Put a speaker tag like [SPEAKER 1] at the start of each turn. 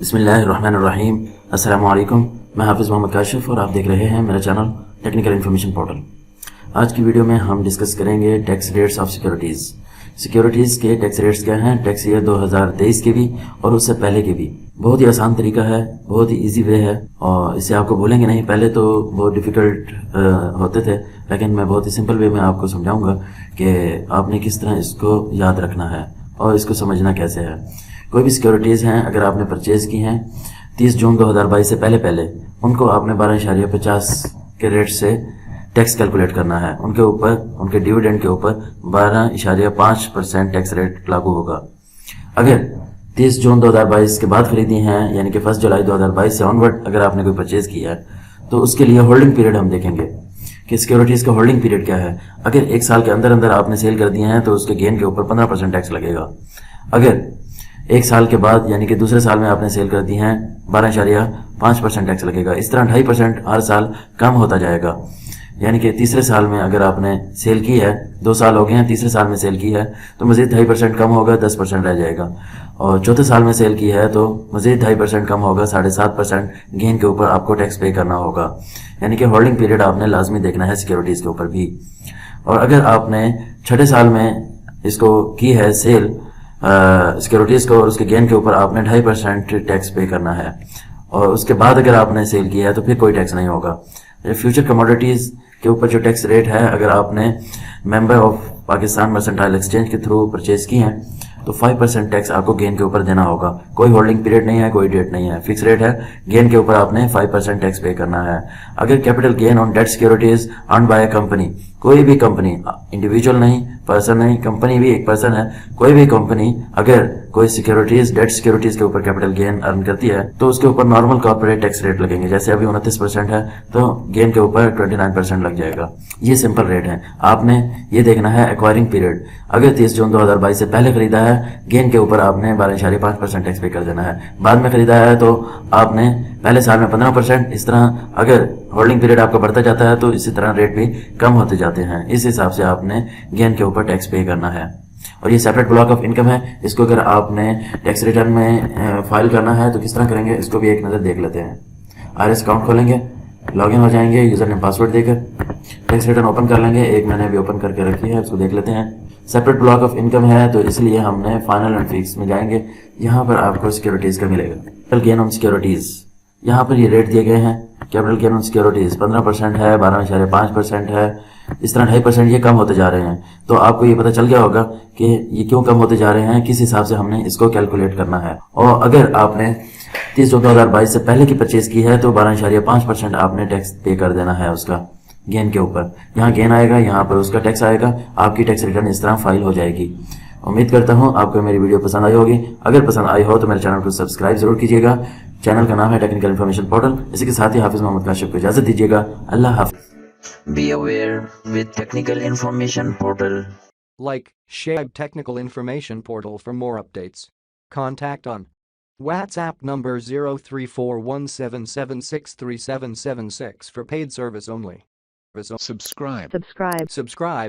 [SPEAKER 1] बिस्मिल्लाहिर्रहमानिर्रहीम। अस्सलाम वालेकुम। मैं हाफिज़ मोहम्मद काशिफ और आप देख रहे हैं मेरा चैनल टेक्निकल इन्फॉर्मेशन पोर्टल। आज की वीडियो में हम डिस्कस करेंगे tax rates of securities. Securities के टैक्स रेट्स क्या हैं, टैक्स ईयर 2023 के भी और उससे पहले के भी। बहुत ही आसान तरीका है, बहुत ही इजी वे है और इससे आपको भूलेंगे नहीं। पहले तो बहुत डिफ़िकल्ट होते थे, लेकिन मैं बहुत ही सिंपल वे में आपको समझाऊंगा कि आपने किस तरह इसको याद रखना है और इसको समझना कैसे है। कोई भी सिक्योरिटीज़ हैं अगर आपने परचेज़ की हैं 30 जून 2022 से पहले उनको आपने 12.50 के रेट से टैक्स कैलकुलेट करना है। उनके ऊपर, उनके डिविडेंड के ऊपर 12.5% टैक्स रेट लागू होगा। अगर 30 जून 2022 के बाद खरीदी हैं, यानी कि 1 जुलाई 2022 से ऑनवर्ड अगर आपने कोई परचेज़ किया है, तो उसके लिए होल्डिंग पीरियड हम देखेंगे कि सिक्योरिटीज़ का होल्डिंग पीरियड क्या है। अगर 1 साल के अंदर अंदर आपने सेल कर दिए हैं तो उसके गेन के ऊपर 15% टैक्स लगेगा। अगर 1 साल के बाद यानी कि दूसरे साल में आपने सेल कर दी हैं 12.5% टैक्स लगेगा। इस तरह 2.5% हर साल कम होता जाएगा। यानी कि तीसरे साल में अगर आपने सेल की है, 2 साल हो गए हैं, तीसरे साल में सेल की है तो मज़ीद 2.5% कम होगा, 10% रह जाएगा। और चौथे साल में सेल की है तो मज़ीद 2.5% कम होगा, 7.5% गेन के ऊपर आपको टैक्स पे करना होगा। यानी कि होल्डिंग पीरियड आपने लाजमी देखना है सिक्योरिटीज़ के ऊपर भी। और अगर आपने छठे साल में इसको की है सेल सिक्योरिटीज़ को और उसके गेन के ऊपर आपने 2.5% टैक्स पे करना है। और उसके बाद अगर आपने सेल किया है तो फिर कोई टैक्स नहीं होगा। फ्यूचर कमोडिटीज़ के ऊपर जो टैक्स रेट है, अगर आपने member of Pakistan mercantile exchange के थ्रू परचेज की हैं तो 5% टैक्स आपको गेन के ऊपर देना होगा। कोई होल्डिंग पीरियड नहीं है, कोई डेट नहीं है, फिक्स रेट है। गेन के ऊपर आपने 5% टैक्स पे करना है। अगर capital gain on debt securities earned by a company, कोई भी कंपनी, इंडिविजुअल नहीं, पर्सन नहीं, कंपनी भी एक पर्सन है, कोई भी कंपनी अगर कोई सिक्योरिटीज, डेट सिक्योरिटीज के ऊपर कैपिटल गेन अर्न करती है तो उसके ऊपर नॉर्मल कॉर्पोरेट टैक्स रेट लगेंगे। जैसे अभी 29% है तो गेन के ऊपर 29% लग जाएगा। ये सिंपल रेट है। आपने ये देखना है एक्वायरिंग पीरियड। अगर 30 जून 2022 से पहले खरीदा है, गेन के ऊपर आपने 12.5% टैक्स पे कर देना है। बाद में खरीदा है तो आपने पहले साल में 15%। इस तरह अगर होल्डिंग पीरियड आपका बढ़ता जाता है तो इसी तरह रेट भी कम होते जाते हैं। इस हिसाब से आपने गेन के ऊपर टैक्स पे करना है। और ये सेपरेट ब्लॉक ऑफ इनकम है। इसको अगर आपने टैक्स रिटर्न में फाइल करना है तो किस तरह करेंगे, इसको भी एक नज़र देख लेते हैं। आरएस अकाउंट खोलेंगे, लॉगिन हो जाएंगे, यूजर नेम पासवर्ड देकर टैक्स रिटर्न ओपन कर लेंगे। एक मैंने अभी ओपन करके रखी है, उसको देख लेते हैं। सेपरेट ब्लॉक ऑफ इनकम है तो इसलिए हमने फाइनल एंड फिक्स में जाएंगे। यहाँ पर आपको सिक्योरिटीज़ का मिलेगा कैपिटल गेन ऑन सिक्योरिटीज़। यहाँ पर ये रेट दिए गए हैं। कैपिटल गेन ऑन सिक्योरिटीज़ 15% है, 12.5% है, इस तरह 2.5% ये कम होते जा रहे हैं। तो आपको ये पता चल गया होगा कि ये क्यों कम होते जा रहे हैं, किस हिसाब से हमने इसको कैलकुलेट करना है। और अगर आपने 30 जून 2022 से पहले की परचेज की है तो 12.5% आपने टैक्स पे कर देना है उसका गेन के ऊपर। यहाँ गेन आएगा, यहाँ पर उसका टैक्स आएगा, आपकी टैक्स रिटर्न इस तरह फाइल हो जाएगी। उम्मीद करता हूँ आपको मेरी वीडियो पसंद आई होगी। अगर पसंद आई हो तो मेरे चैनल को सब्सक्राइब जरूर कीजिएगा। चैनल का नाम है टेक्निकल इन्फॉर्मेशन पोर्टल। इसी के साथ ही हाफिज मोहम्मद काशिफ को इजाजत दीजिएगा। अल्लाह हाफिज।
[SPEAKER 2] Be aware with Technical Information Portal.
[SPEAKER 3] Like, share Technical Information Portal for more updates. Contact on WhatsApp number 034177637776 for paid service only.
[SPEAKER 4] Subscribe.
[SPEAKER 3] Subscribe.